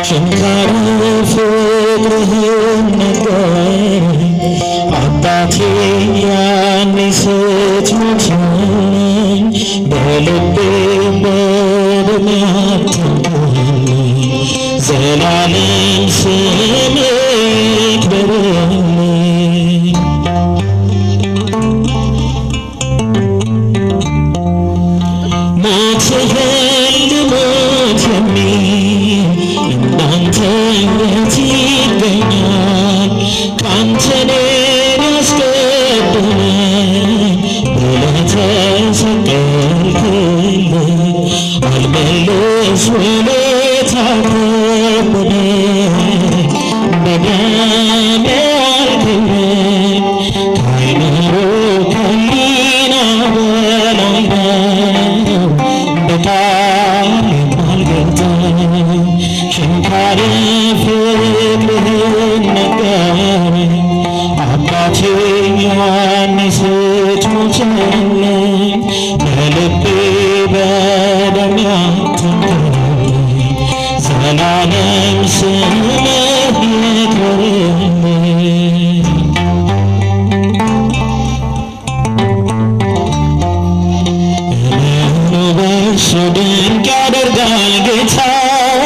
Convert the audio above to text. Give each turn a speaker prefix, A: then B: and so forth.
A: ሽንካር ፍቅርህን ነገረኝ አባቴ ያኔ ስትሞትልኝ በልቤ በደም አትምኩልኝ ዘላለም ስምህ ይክበርልኝ። ሞትህን ልሞት የሚል እናንተ የት ይገኛል? ካንተ እኔን ያስቀደመኝ ብለህ ተሰቀልክልኝ። አልመለስ ውለታ ከበደኝ እንደገና ያልከኝ ከአእምሮ ከሕሊና በላይ ነው በቃል የማልገልጠው። ሽንካር ፍቅርህን ነገረኝ አባቴ ያኔ ስትሞትልኝ በልቤ በደም ያተምከኝ ዘላለም ስምህ ይክበርልኝ። በእሱ ድንቅ